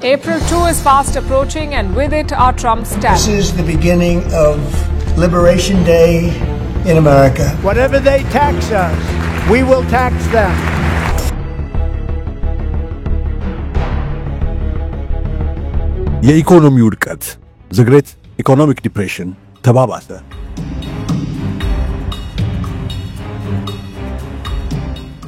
April 2 is fast approaching, and with it are Trump's tariffs. This is the beginning of Liberation Day in America. Whatever they tax us, we will tax them. የኢኮኖሚ ውድቀት the Great Economic Depression ተባባሰ።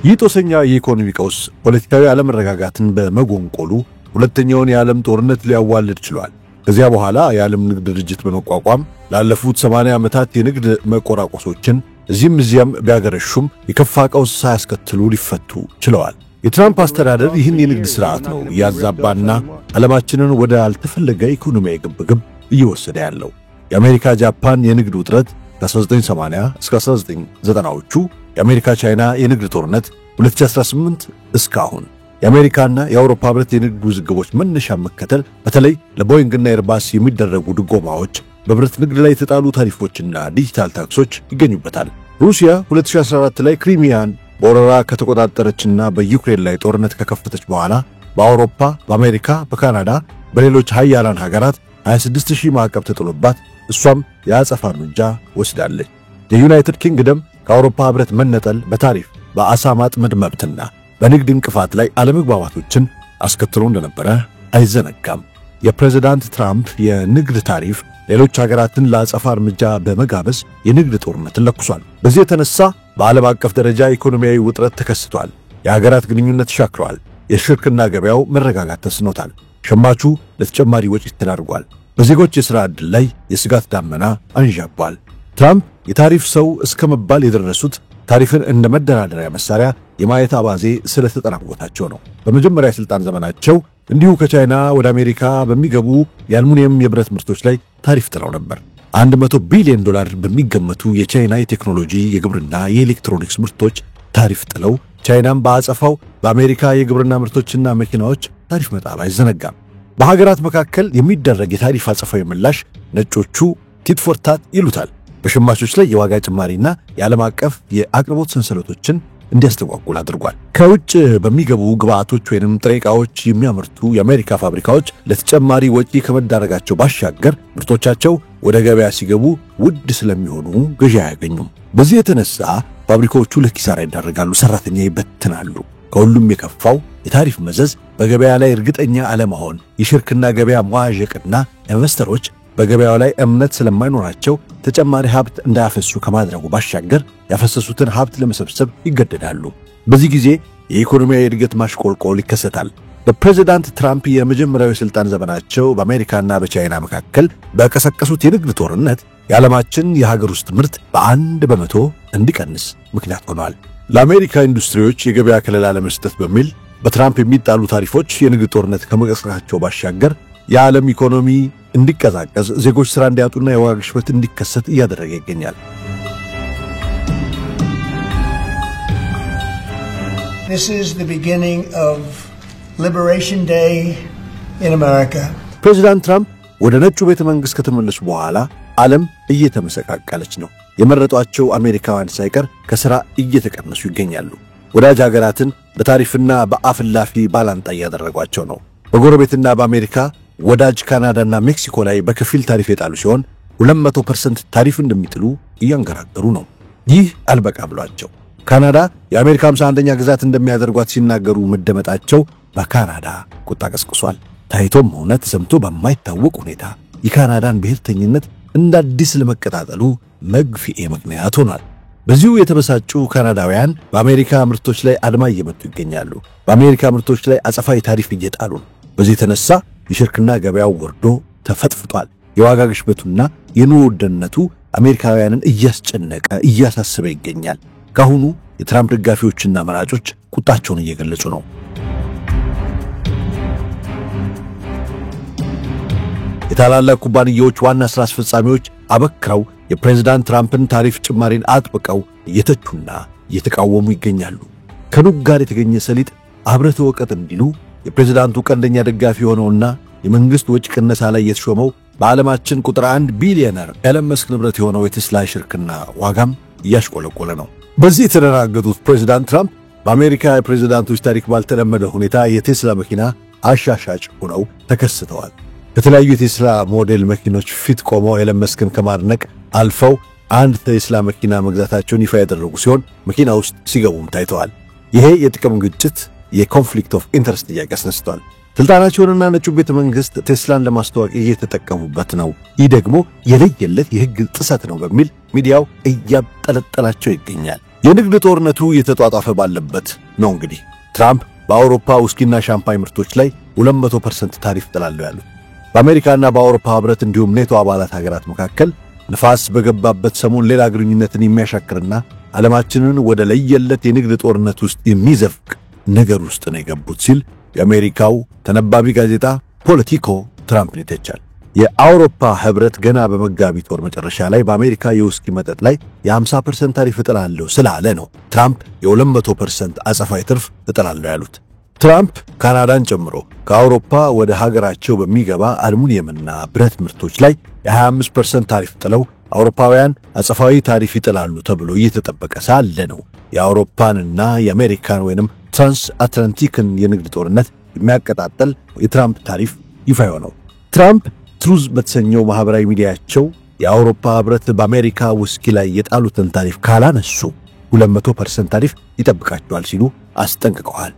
ይህ ጦሰኛ የኢኮኖሚ ቀውስ ፖለቲካዊ አለመረጋጋትን በመጎንቆሉ ሁለተኛውን የዓለም ጦርነት ሊያዋልድ ችሏል። ከዚያ በኋላ የዓለም ንግድ ድርጅት በመቋቋም ላለፉት 80 ዓመታት የንግድ መቆራቆሶችን እዚህም እዚያም ቢያገረሹም የከፋ ቀውስ ሳያስከትሉ ሊፈቱ ችለዋል። የትራምፕ አስተዳደር ይህን የንግድ ሥርዓት ነው ያዛባና ዓለማችንን ወደ አልተፈለገ ኢኮኖሚያዊ ግብግብ እየወሰደ ያለው። የአሜሪካ ጃፓን የንግድ ውጥረት ከ1980 እስከ 1990ዎቹ፣ የአሜሪካ ቻይና የንግድ ጦርነት 2018 እስካሁን፣ የአሜሪካና የአውሮፓ ህብረት የንግድ ውዝግቦች መነሻ መከተል፣ በተለይ ለቦይንግና ኤርባስ የሚደረጉ ድጎማዎች፣ በብረት ንግድ ላይ የተጣሉ ታሪፎችና ዲጂታል ታክሶች ይገኙበታል። ሩሲያ 2014 ላይ ክሪሚያን በወረራ ከተቆጣጠረችና በዩክሬን ላይ ጦርነት ከከፈተች በኋላ በአውሮፓ፣ በአሜሪካ፣ በካናዳ፣ በሌሎች ሀያላን ሀገራት 26000 ማዕቀብ ተጥሎባት እሷም የአጸፋ እርምጃ ወስዳለች። የዩናይትድ ኪንግደም ከአውሮፓ ህብረት መነጠል በታሪፍ በአሳ ማጥመድ መብትና በንግድ እንቅፋት ላይ አለመግባባቶችን አስከትሎ እንደነበረ አይዘነጋም። የፕሬዝዳንት ትራምፕ የንግድ ታሪፍ ሌሎች ሀገራትን ለአጸፋ እርምጃ በመጋበዝ የንግድ ጦርነትን ለኩሷል። በዚህ የተነሳ በዓለም አቀፍ ደረጃ ኢኮኖሚያዊ ውጥረት ተከስቷል። የሀገራት ግንኙነት ሻክሯል። የሽርክና ገበያው መረጋጋት ተስኖታል። ሸማቹ ለተጨማሪ ወጪ ተዳርጓል። በዜጎች የሥራ ዕድል ላይ የስጋት ዳመና አንዣቧል። ትራምፕ የታሪፍ ሰው እስከ መባል የደረሱት ታሪፍን እንደ መደራደሪያ መሳሪያ የማየት አባዜ ስለተጠናወታቸው ነው። በመጀመሪያ የሥልጣን ዘመናቸው እንዲሁ ከቻይና ወደ አሜሪካ በሚገቡ የአልሙኒየም የብረት ምርቶች ላይ ታሪፍ ጥለው ነበር። $100 ቢሊዮን በሚገመቱ የቻይና የቴክኖሎጂ፣ የግብርና፣ የኤሌክትሮኒክስ ምርቶች ታሪፍ ጥለው ቻይናም በአጸፋው በአሜሪካ የግብርና ምርቶችና መኪናዎች ታሪፍ መጣል አይዘነጋም። በሀገራት መካከል የሚደረግ የታሪፍ አጸፋዊ ምላሽ ነጮቹ ቲት ፎር ታት ይሉታል። በሸማቾች ላይ የዋጋ ጭማሪና የዓለም አቀፍ የአቅርቦት ሰንሰለቶችን እንዲያስተጓጉል አድርጓል። ከውጭ በሚገቡ ግብአቶች ወይንም ጥሬ ዕቃዎች የሚያመርቱ የአሜሪካ ፋብሪካዎች ለተጨማሪ ወጪ ከመዳረጋቸው ባሻገር ምርቶቻቸው ወደ ገበያ ሲገቡ ውድ ስለሚሆኑ ገዢ አያገኙም። በዚህ የተነሳ ፋብሪካዎቹ ለኪሳራ ይዳረጋሉ፣ ሰራተኛ ይበትናሉ። ከሁሉም የከፋው የታሪፍ መዘዝ በገበያ ላይ እርግጠኛ አለመሆን፣ የሽርክና ገበያ መዋዠቅና ኢንቨስተሮች በገበያው ላይ እምነት ስለማይኖራቸው ተጨማሪ ሀብት እንዳያፈሱ ከማድረጉ ባሻገር ያፈሰሱትን ሀብት ለመሰብሰብ ይገደዳሉ። በዚህ ጊዜ የኢኮኖሚያዊ እድገት ማሽቆልቆል ይከሰታል። በፕሬዝዳንት ትራምፕ የመጀመሪያው የሥልጣን ዘመናቸው በአሜሪካና በቻይና መካከል በቀሰቀሱት የንግድ ጦርነት የዓለማችን የሀገር ውስጥ ምርት በ1% እንዲቀንስ ምክንያት ሆኗል። ለአሜሪካ ኢንዱስትሪዎች የገበያ ከለላ ለመስጠት በሚል በትራምፕ የሚጣሉ ታሪፎች የንግድ ጦርነት ከመቀስቀሳቸው ባሻገር የዓለም ኢኮኖሚ እንዲቀዛቀዝ፣ ዜጎች ሥራ እንዲያጡና የዋጋ ግሽበት እንዲከሰት እያደረገ ይገኛል። This is the beginning of Liberation Day in America. ፕሬዝዳንት ትራምፕ ወደ ነጩ ቤተ መንግሥት ከተመለሱ በኋላ ዓለም እየተመሰቃቀለች ነው። የመረጧቸው አሜሪካውያን ሳይቀር ከሥራ እየተቀነሱ ይገኛሉ። ወዳጅ ሀገራትን በታሪፍና በአፍላፊ ባላንጣ እያደረጓቸው ነው። በጎረቤትና በአሜሪካ ወዳጅ ካናዳና ሜክሲኮ ላይ በከፊል ታሪፍ የጣሉ ሲሆን 200% ታሪፍ እንደሚጥሉ እያንገራገሩ ነው። ይህ አልበቃ ብሏቸው ካናዳ የአሜሪካ 51ኛ ግዛት እንደሚያደርጓት ሲናገሩ መደመጣቸው በካናዳ ቁጣ ቀስቅሷል። ታይቶም ሆነ ተሰምቶ በማይታወቅ ሁኔታ የካናዳን ብሔርተኝነት እንደ አዲስ ለመቀጣጠሉ መግፊኤ ምክንያት ሆኗል። በዚሁ የተበሳጩ ካናዳውያን በአሜሪካ ምርቶች ላይ አድማ እየመቱ ይገኛሉ። በአሜሪካ ምርቶች ላይ አጸፋዊ ታሪፍ እየጣሉ ነው። በዚህ የተነሳ የሽርክና ገበያው ወርዶ ተፈጥፍጧል። የዋጋ ግሽበቱና የኑሮ ውድነቱ አሜሪካውያንን እያስጨነቀ እያሳሰበ ይገኛል። ካሁኑ የትራምፕ ደጋፊዎችና መራጮች ቁጣቸውን እየገለጹ ነው። የታላላቅ ኩባንያዎች ዋና ሥራ አስፈጻሚዎች አበክረው የፕሬዝዳንት ትራምፕን ታሪፍ ጭማሪን አጥብቀው እየተቹና እየተቃወሙ ይገኛሉ። ከኑግ ጋር የተገኘ ሰሊጥ አብረተ ወቀጥ እንዲሉ የፕሬዝዳንቱ ቀንደኛ ደጋፊ ሆነውና የመንግስት ወጪ ቅነሳ ላይ የተሾመው በዓለማችን ቁጥር 1 ቢሊዮነር ኤለን መስክ ንብረት የሆነው የቴስላ ሽርክና ዋጋም እያሽቆለቆለ ነው። በዚህ የተደናገጡት ፕሬዝዳንት ትራምፕ በአሜሪካ የፕሬዝዳንቶች ታሪክ ባልተለመደ ሁኔታ የቴስላ መኪና አሻሻጭ ሆነው ተከስተዋል። ከተለያዩ የቴስላ ሞዴል መኪኖች ፊት ቆመው ኤለን መስክን ከማድነቅ አልፈው አንድ ቴስላ መኪና መግዛታቸውን ይፋ ያደረጉ ሲሆን መኪና ውስጥ ሲገቡም ታይተዋል። ይሄ የጥቅም ግጭት የኮንፍሊክት ኦፍ ኢንተረስት ጥያቄ አስነስቷል። ስልጣናቸውንና ነጩ ቤተ መንግስት ቴስላን ለማስተዋወቅ እየተጠቀሙበት ነው፣ ይህ ደግሞ የለየለት የሕግ ጥሰት ነው በሚል ሚዲያው እያጠለጠላቸው ይገኛል። የንግድ ጦርነቱ እየተጧጧፈ ባለበት ነው እንግዲህ ትራምፕ በአውሮፓ ውስኪና ሻምፓኝ ምርቶች ላይ 200% ታሪፍ ጥላለሁ ያሉት። በአሜሪካና በአውሮፓ ህብረት እንዲሁም ኔቶ አባላት ሀገራት መካከል ንፋስ በገባበት ሰሞን ሌላ ግንኙነትን የሚያሻክርና ዓለማችንን ወደ ለየለት የንግድ ጦርነት ውስጥ የሚዘፍቅ ነገር ውስጥ ነው የገቡት ሲል የአሜሪካው ተነባቢ ጋዜጣ ፖለቲኮ ትራምፕን ይተቻል። የአውሮፓ ህብረት ገና በመጋቢት ወር መጨረሻ ላይ በአሜሪካ የውስኪ መጠጥ ላይ የ50% ታሪፍ እጥላለሁ ስላለ ነው ትራምፕ የ200% አጸፋዊ ትርፍ እጥላለሁ ያሉት። ትራምፕ ካናዳን ጨምሮ ከአውሮፓ ወደ ሀገራቸው በሚገባ አልሙኒየምና ብረት ምርቶች ላይ የ25% ታሪፍ ጥለው አውሮፓውያን አጸፋዊ ታሪፍ ይጥላሉ ተብሎ እየተጠበቀ ሳለ ነው የአውሮፓንና የአሜሪካን ወይንም ትራንስ አትላንቲክን የንግድ ጦርነት የሚያቀጣጥል የትራምፕ ታሪፍ ይፋ የሆነው። ትራምፕ ትሩዝ በተሰኘው ማህበራዊ ሚዲያቸው የአውሮፓ ህብረት በአሜሪካ ውስኪ ላይ የጣሉትን ታሪፍ ካላነሱ 200% ታሪፍ ይጠብቃቸዋል ሲሉ አስጠንቅቀዋል።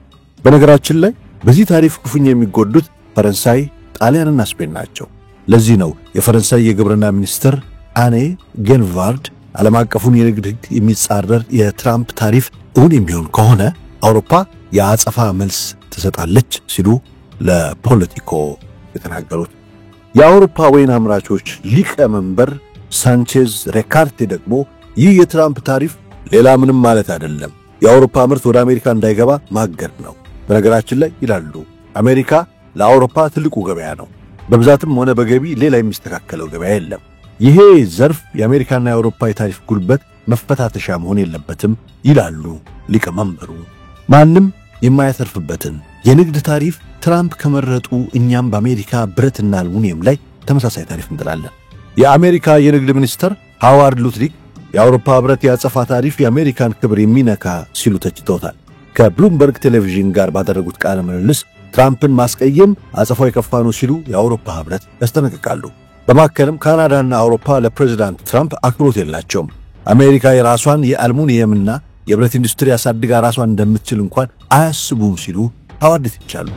በነገራችን ላይ በዚህ ታሪፍ ክፉኛ የሚጎዱት ፈረንሳይ፣ ጣሊያንና ስፔን ናቸው። ለዚህ ነው የፈረንሳይ የግብርና ሚኒስትር አኔ ጌንቫርድ ዓለም አቀፉን የንግድ ሕግ የሚጻረር የትራምፕ ታሪፍ እውን የሚሆን ከሆነ አውሮፓ የአጸፋ መልስ ትሰጣለች ሲሉ ለፖለቲኮ የተናገሩት። የአውሮፓ ወይን አምራቾች ሊቀመንበር ሳንቼዝ ሬካርቴ ደግሞ ይህ የትራምፕ ታሪፍ ሌላ ምንም ማለት አይደለም፣ የአውሮፓ ምርት ወደ አሜሪካ እንዳይገባ ማገድ ነው። በነገራችን ላይ ይላሉ አሜሪካ ለአውሮፓ ትልቁ ገበያ ነው፣ በብዛትም ሆነ በገቢ ሌላ የሚስተካከለው ገበያ የለም። ይሄ ዘርፍ የአሜሪካና የአውሮፓ የታሪፍ ጉልበት መፈታተሻ መሆን የለበትም ይላሉ ሊቀመንበሩ። ማንም የማያተርፍበትን የንግድ ታሪፍ ትራምፕ ከመረጡ እኛም በአሜሪካ ብረትና አልሙኒየም ላይ ተመሳሳይ ታሪፍ እንጥላለን። የአሜሪካ የንግድ ሚኒስትር ሃዋርድ ሉትሪክ የአውሮፓ ህብረት የአጸፋ ታሪፍ የአሜሪካን ክብር የሚነካ ሲሉ ተችተውታል። ከብሉምበርግ ቴሌቪዥን ጋር ባደረጉት ቃለ ምልልስ ትራምፕን ማስቀየም አጸፋው የከፋ ነው ሲሉ የአውሮፓ ህብረት ያስጠነቅቃሉ። በማከልም ካናዳና አውሮፓ ለፕሬዝዳንት ትራምፕ አክብሮት የላቸውም፣ አሜሪካ የራሷን የአልሙኒየምና የብረት ኢንዱስትሪ አሳድጋ ራሷን እንደምትችል እንኳን አያስቡም ሲሉ ሃዋርድ ይተቻሉ።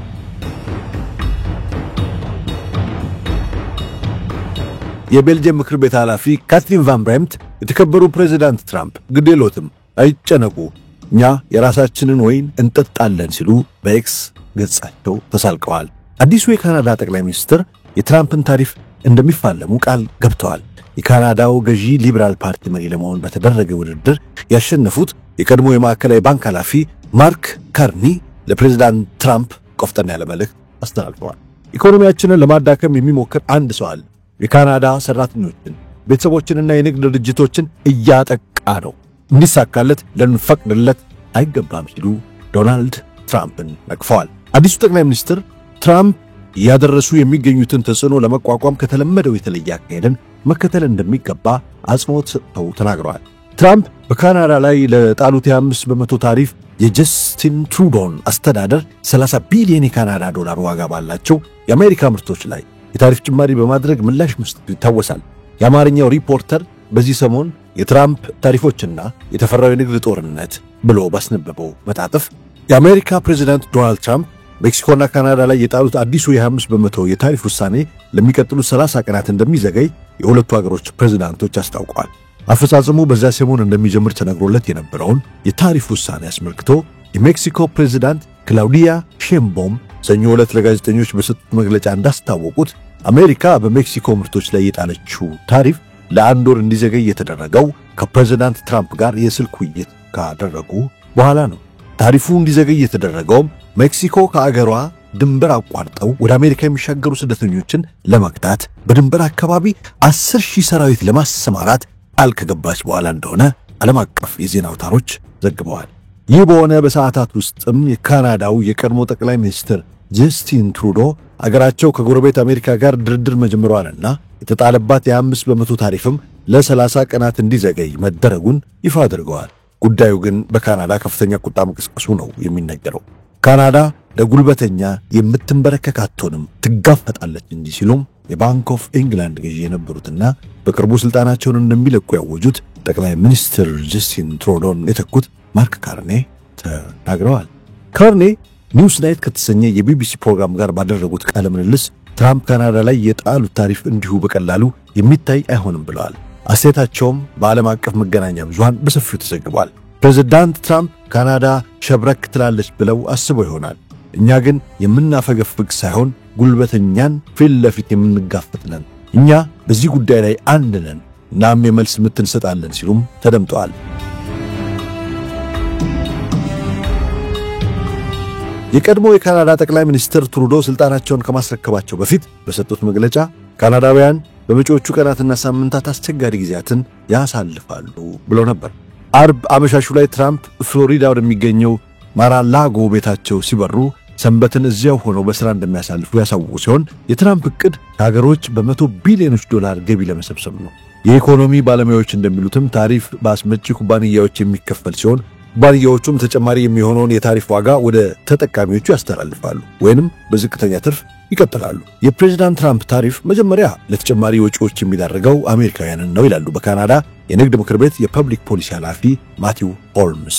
የቤልጅየም ምክር ቤት ኃላፊ ካትሪን ቫን ብሬምት የተከበሩ ፕሬዝዳንት ትራምፕ ግዴሎትም አይጨነቁ፣ እኛ የራሳችንን ወይን እንጠጣለን ሲሉ በኤክስ ገጻቸው ተሳልቀዋል። አዲሱ የካናዳ ጠቅላይ ሚኒስትር የትራምፕን ታሪፍ እንደሚፋለሙ ቃል ገብተዋል። የካናዳው ገዢ ሊበራል ፓርቲ መሪ ለመሆን በተደረገ ውድድር ያሸነፉት የቀድሞ የማዕከላዊ ባንክ ኃላፊ ማርክ ካርኒ ለፕሬዝዳንት ትራምፕ ቆፍጠን ያለ መልእክት አስተላልፈዋል። ኢኮኖሚያችንን ለማዳከም የሚሞክር አንድ ሰው አለ፣ የካናዳ ሰራተኞችን፣ ቤተሰቦችንና የንግድ ድርጅቶችን እያጠቃ ነው፣ እንዲሳካለት ልንፈቅድለት አይገባም ሲሉ ዶናልድ ትራምፕን ነቅፈዋል። አዲሱ ጠቅላይ ሚኒስትር ትራምፕ እያደረሱ የሚገኙትን ተጽዕኖ ለመቋቋም ከተለመደው የተለየ አካሄድን መከተል እንደሚገባ አጽንኦት ሰጥተው ተናግረዋል። ትራምፕ በካናዳ ላይ ለጣሉት የ5% ታሪፍ የጀስቲን ትሩዶን አስተዳደር 30 ቢሊዮን የካናዳ ዶላር ዋጋ ባላቸው የአሜሪካ ምርቶች ላይ የታሪፍ ጭማሪ በማድረግ ምላሽ መስጠቱ ይታወሳል። የአማርኛው ሪፖርተር በዚህ ሰሞን የትራምፕ ታሪፎችና የተፈራው የንግድ ጦርነት ብሎ ባስነበበው መጣጥፍ የአሜሪካ ፕሬዝዳንት ዶናልድ ትራምፕ ሜክሲኮና ካናዳ ላይ የጣሉት አዲሱ የ5% የታሪፍ ውሳኔ ለሚቀጥሉት 30 ቀናት እንደሚዘገይ የሁለቱ ሀገሮች ፕሬዝዳንቶች አስታውቀዋል። አፈጻጸሙ በዛ ሰሞን እንደሚጀምር ተነግሮለት የነበረውን የታሪፍ ውሳኔ አስመልክቶ የሜክሲኮ ፕሬዝዳንት ክላውዲያ ሼምቦም ሰኞ ዕለት ለጋዜጠኞች በሰጡት መግለጫ እንዳስታወቁት አሜሪካ በሜክሲኮ ምርቶች ላይ የጣለችው ታሪፍ ለአንድ ወር እንዲዘገይ የተደረገው ከፕሬዝዳንት ትራምፕ ጋር የስልክ ውይይት ካደረጉ በኋላ ነው። ታሪፉ እንዲዘገይ የተደረገውም ሜክሲኮ ከአገሯ ድንበር አቋርጠው ወደ አሜሪካ የሚሻገሩ ስደተኞችን ለመግታት በድንበር አካባቢ 10,000 ሰራዊት ለማሰማራት ቃል ከገባች በኋላ እንደሆነ ዓለም አቀፍ የዜና አውታሮች ዘግበዋል። ይህ በሆነ በሰዓታት ውስጥም የካናዳው የቀድሞ ጠቅላይ ሚኒስትር ጀስቲን ትሩዶ አገራቸው ከጎረቤት አሜሪካ ጋር ድርድር መጀመሯንና የተጣለባት የ5% ታሪፍም ለ30 ቀናት እንዲዘገይ መደረጉን ይፋ አድርገዋል። ጉዳዩ ግን በካናዳ ከፍተኛ ቁጣ መቀስቀሱ ነው የሚነገረው። ካናዳ ለጉልበተኛ የምትንበረከክ አትሆንም ትጋፈጣለች እንጂ ሲሉም የባንክ ኦፍ ኢንግላንድ ገዢ የነበሩትና በቅርቡ ስልጣናቸውን እንደሚለቁ ያወጁት ጠቅላይ ሚኒስትር ጀስቲን ትሩዶን የተኩት ማርክ ካርኔ ተናግረዋል። ካርኔ ኒውስ ናይት ከተሰኘ የቢቢሲ ፕሮግራም ጋር ባደረጉት ቃለ ምልልስ ትራምፕ ካናዳ ላይ የጣሉት ታሪፍ እንዲሁ በቀላሉ የሚታይ አይሆንም ብለዋል። አስተያየታቸውም በዓለም አቀፍ መገናኛ ብዙሃን በሰፊው ተዘግቧል። ፕሬዝዳንት ትራምፕ ካናዳ ሸብረክ ትላለች ብለው አስበው ይሆናል። እኛ ግን የምናፈገፍግ ሳይሆን ጉልበተኛን ፊት ለፊት የምንጋፈጥ ነን። እኛ በዚህ ጉዳይ ላይ አንድ ነን፣ እናም የመልስ ምት እንሰጣለን ሲሉም ተደምጠዋል። የቀድሞ የካናዳ ጠቅላይ ሚኒስትር ትሩዶ ስልጣናቸውን ከማስረከባቸው በፊት በሰጡት መግለጫ ካናዳውያን በመጪዎቹ ቀናትና ሳምንታት አስቸጋሪ ጊዜያትን ያሳልፋሉ ብለው ነበር። አርብ አመሻሹ ላይ ትራምፕ ፍሎሪዳ ወደሚገኘው ማራላጎ ቤታቸው ሲበሩ ሰንበትን እዚያው ሆነው በሥራ እንደሚያሳልፉ ያሳወቁ ሲሆን የትራምፕ ዕቅድ ከሀገሮች በመቶ ቢሊዮኖች ዶላር ገቢ ለመሰብሰብ ነው። የኢኮኖሚ ባለሙያዎች እንደሚሉትም ታሪፍ በአስመጪ ኩባንያዎች የሚከፈል ሲሆን ኩባንያዎቹም ተጨማሪ የሚሆነውን የታሪፍ ዋጋ ወደ ተጠቃሚዎቹ ያስተላልፋሉ ወይንም በዝቅተኛ ትርፍ ይቀጥላሉ። የፕሬዝዳንት ትራምፕ ታሪፍ መጀመሪያ ለተጨማሪ ወጪዎች የሚዳርገው አሜሪካውያንን ነው ይላሉ በካናዳ የንግድ ምክር ቤት የፐብሊክ ፖሊሲ ኃላፊ ማቲው ሆልምስ።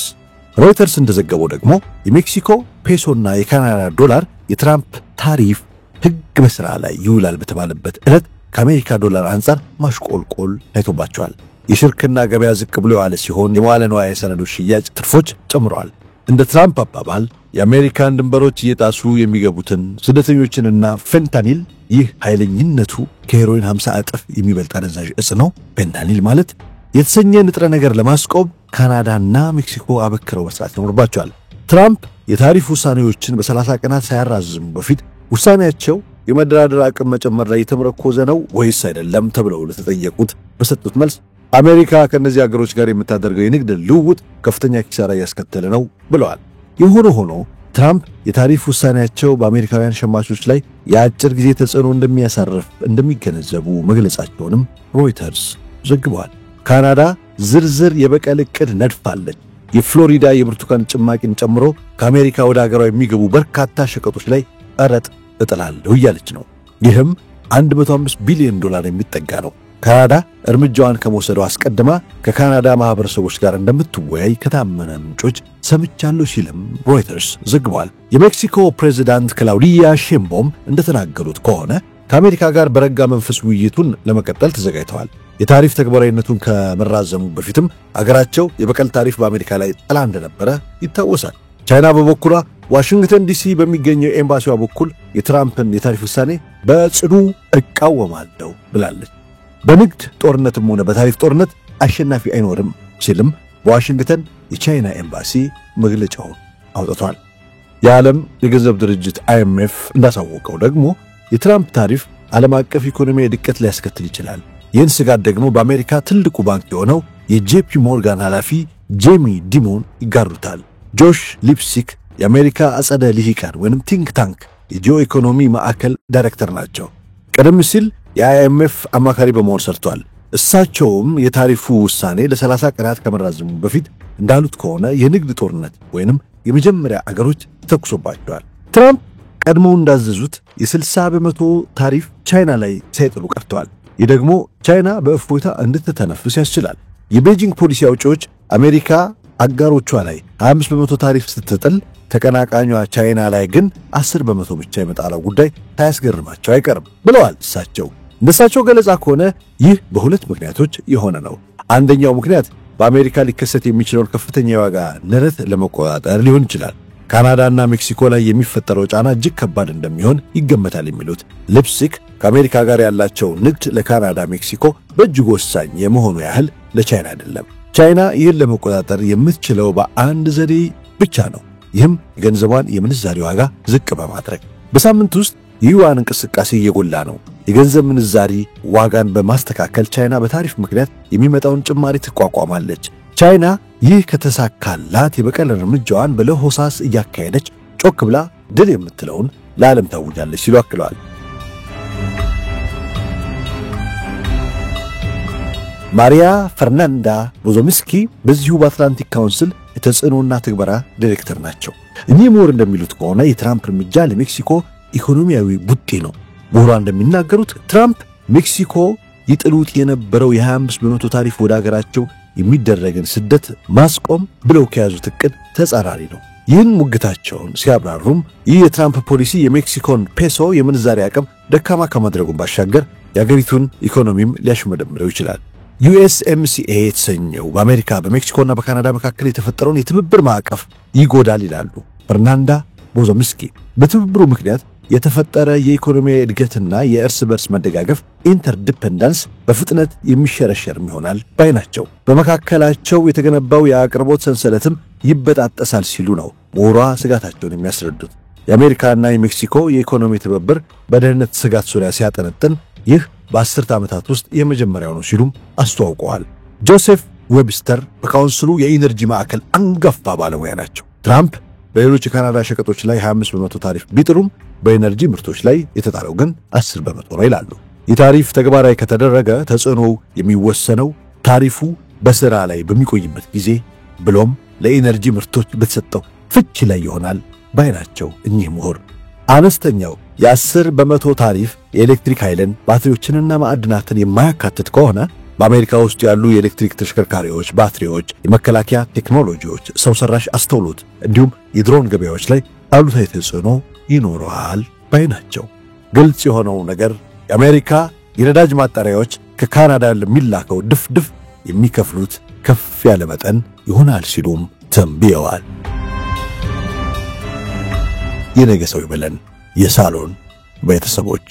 ሮይተርስ እንደዘገበው ደግሞ የሜክሲኮ ፔሶና የካናዳ ዶላር የትራምፕ ታሪፍ ሕግ በሥራ ላይ ይውላል በተባለበት ዕለት ከአሜሪካ ዶላር አንጻር ማሽቆልቆል ታይቶባቸዋል። የሽርክና ገበያ ዝቅ ብሎ ያለ ሲሆን የመዋለ ንዋይ ሰነዶች ሽያጭ ትርፎች ጨምረዋል። እንደ ትራምፕ አባባል የአሜሪካን ድንበሮች እየጣሱ የሚገቡትን ስደተኞችንና ፌንታኒል፣ ይህ ኃይለኝነቱ ከሄሮይን 50 እጥፍ የሚበልጥ አደንዛዥ ዕፅ ነው። ፌንታኒል ማለት የተሰኘ ንጥረ ነገር ለማስቆም ካናዳና ሜክሲኮ አበክረው መስራት ይኖርባቸዋል። ትራምፕ የታሪፍ ውሳኔዎችን በ30 ቀናት ሳያራዝሙ በፊት ውሳኔያቸው የመደራደር አቅም መጨመር ላይ የተመረኮዘ ነው ወይስ አይደለም ተብለው ለተጠየቁት በሰጡት መልስ አሜሪካ ከነዚህ ሀገሮች ጋር የምታደርገው የንግድ ልውውጥ ከፍተኛ ኪሳራ እያስከተለ ነው ብለዋል። የሆነ ሆኖ ትራምፕ የታሪፍ ውሳኔያቸው በአሜሪካውያን ሸማቾች ላይ የአጭር ጊዜ ተጽዕኖ እንደሚያሳርፍ እንደሚገነዘቡ መግለጻቸውንም ሮይተርስ ዘግቧል። ካናዳ ዝርዝር የበቀል ዕቅድ ነድፋለች። የፍሎሪዳ የብርቱካን ጭማቂን ጨምሮ ከአሜሪካ ወደ ሀገሯ የሚገቡ በርካታ ሸቀጦች ላይ ቀረጥ እጥላለሁ እያለች ነው። ይህም 105 ቢሊዮን ዶላር የሚጠጋ ነው። ካናዳ እርምጃዋን ከመውሰዷ አስቀድማ ከካናዳ ማህበረሰቦች ጋር እንደምትወያይ ከታመነ ምንጮች ሰምቻለሁ ሲልም ሮይተርስ ዘግቧል። የሜክሲኮ ፕሬዝዳንት ክላውዲያ ሼምቦም እንደተናገሩት ከሆነ ከአሜሪካ ጋር በረጋ መንፈስ ውይይቱን ለመቀጠል ተዘጋጅተዋል። የታሪፍ ተግባራዊነቱን ከመራዘሙ በፊትም አገራቸው የበቀል ታሪፍ በአሜሪካ ላይ ጥላ እንደነበረ ይታወሳል። ቻይና በበኩሏ ዋሽንግተን ዲሲ በሚገኘው ኤምባሲዋ በኩል የትራምፕን የታሪፍ ውሳኔ በጽኑ እቃወማለሁ ብላለች። በንግድ ጦርነትም ሆነ በታሪፍ ጦርነት አሸናፊ አይኖርም ሲልም በዋሽንግተን የቻይና ኤምባሲ መግለጫውን አውጥቷል። የዓለም የገንዘብ ድርጅት IMF እንዳሳወቀው ደግሞ የትራምፕ ታሪፍ ዓለም አቀፍ ኢኮኖሚ ድቀት ሊያስከትል ይችላል። ይህን ስጋት ደግሞ በአሜሪካ ትልቁ ባንክ የሆነው የጄፒ ሞርጋን ኃላፊ ጄሚ ዲሞን ይጋሩታል። ጆሽ ሊፕሲክ የአሜሪካ አጸደ ልሂቃን ወይም ቲንክ ታንክ የጂኦ ኢኮኖሚ ማዕከል ዳይሬክተር ናቸው። ቀደም ሲል የIMF አማካሪ በመሆን ሰርቷል። እሳቸውም የታሪፉ ውሳኔ ለ30 ቀናት ከመራዘሙ በፊት እንዳሉት ከሆነ የንግድ ጦርነት ወይንም የመጀመሪያ አገሮች ተኩሶባቸዋል። ትራምፕ ቀድሞው እንዳዘዙት የ60 በመቶ ታሪፍ ቻይና ላይ ሳይጥሉ ቀርተዋል። ይህ ደግሞ ቻይና በእፎይታ እንድትተነፍስ ያስችላል። የቤጂንግ ፖሊሲ አውጪዎች አሜሪካ አጋሮቿ ላይ 25 በመቶ ታሪፍ ስትጥል ተቀናቃኟ ቻይና ላይ ግን 10 በመቶ ብቻ የመጣለው ጉዳይ ሳያስገርማቸው አይቀርም ብለዋል እሳቸው። እንደሳቸው ገለጻ ከሆነ ይህ በሁለት ምክንያቶች የሆነ ነው። አንደኛው ምክንያት በአሜሪካ ሊከሰት የሚችለውን ከፍተኛ የዋጋ ንረት ለመቆጣጠር ሊሆን ይችላል። ካናዳና ሜክሲኮ ላይ የሚፈጠረው ጫና እጅግ ከባድ እንደሚሆን ይገመታል የሚሉት ሊፕሲክ ከአሜሪካ ጋር ያላቸው ንግድ ለካናዳ ሜክሲኮ በእጅጉ ወሳኝ የመሆኑ ያህል ለቻይና አይደለም። ቻይና ይህን ለመቆጣጠር የምትችለው በአንድ ዘዴ ብቻ ነው። ይህም የገንዘቧን የምንዛሪ ዋጋ ዝቅ በማድረግ በሳምንት ውስጥ የዩዋን እንቅስቃሴ እየጎላ ነው። የገንዘብ ምንዛሪ ዋጋን በማስተካከል ቻይና በታሪፍ ምክንያት የሚመጣውን ጭማሪ ትቋቋማለች። ቻይና ይህ ከተሳካላት የበቀል እርምጃዋን በለሆሳስ እያካሄደች ጮክ ብላ ድል የምትለውን ለዓለም ታውጃለች ሲሉ አክለዋል። ማሪያ ፈርናንዳ ቦዞምስኪ በዚሁ በአትላንቲክ ካውንስል የተጽዕኖና ትግበራ ዳይሬክተር ናቸው። እኚህ ምሁር እንደሚሉት ከሆነ የትራምፕ እርምጃ ለሜክሲኮ ኢኮኖሚያዊ ቡጢ ነው። ምሁሯ እንደሚናገሩት ትራምፕ ሜክሲኮ ይጥሉት የነበረው የ25% ታሪፍ ወደ ሀገራቸው የሚደረግን ስደት ማስቆም ብለው ከያዙት እቅድ ተጻራሪ ነው። ይህን ሙግታቸውን ሲያብራሩም ይህ የትራምፕ ፖሊሲ የሜክሲኮን ፔሶ የምንዛሪ አቅም ደካማ ከማድረጉን ባሻገር የአገሪቱን ኢኮኖሚም ሊያሽመደምረው ይችላል። USMCA የተሰኘው በአሜሪካ በሜክሲኮና በካናዳ መካከል የተፈጠረውን የትብብር ማዕቀፍ ይጎዳል ይላሉ ፈርናንዳ ቦዞምስኪ። በትብብሩ ምክንያት የተፈጠረ የኢኮኖሚያዊ እድገትና የእርስ በርስ መደጋገፍ ኢንተርዲፔንደንስ በፍጥነት የሚሸረሸርም ይሆናል ባይ ናቸው። በመካከላቸው የተገነባው የአቅርቦት ሰንሰለትም ይበጣጠሳል ሲሉ ነው ምሁሯ ስጋታቸውን የሚያስረዱት። የአሜሪካና የሜክሲኮ የኢኮኖሚ ትብብር በደህንነት ስጋት ዙሪያ ሲያጠነጥን ይህ በ10 ዓመታት ውስጥ የመጀመሪያው ነው ሲሉም አስተዋውቀዋል። ጆሴፍ ዌብስተር በካውንስሉ የኢነርጂ ማዕከል አንጋፋ ባለሙያ ናቸው። ትራምፕ በሌሎች የካናዳ ሸቀጦች ላይ 25% ታሪፍ ቢጥሉም በኢነርጂ ምርቶች ላይ የተጣለው ግን 10% ነው ይላሉ። የታሪፍ ተግባራዊ ከተደረገ ተጽዕኖው የሚወሰነው ታሪፉ በሥራ ላይ በሚቆይበት ጊዜ ብሎም ለኢነርጂ ምርቶች በተሰጠው ፍቺ ላይ ይሆናል ባይ ናቸው እኚህ ምሁር። አነስተኛው የ10% ታሪፍ የኤሌክትሪክ ኃይልን፣ ባትሪዎችንና ማዕድናትን የማያካትት ከሆነ በአሜሪካ ውስጥ ያሉ የኤሌክትሪክ ተሽከርካሪዎች፣ ባትሪዎች፣ የመከላከያ ቴክኖሎጂዎች፣ ሰው ሰራሽ አስተውሎት እንዲሁም የድሮን ገበያዎች ላይ አሉታዊ ተጽዕኖ ይኖረዋል ባይ ናቸው። ግልጽ የሆነው ነገር የአሜሪካ የነዳጅ ማጣሪያዎች ከካናዳ ለሚላከው ድፍድፍ የሚከፍሉት ከፍ ያለ መጠን ይሆናል ሲሉም ተንብየዋል። የነገ ሰው ይበለን የሳሎን ቤተሰቦች።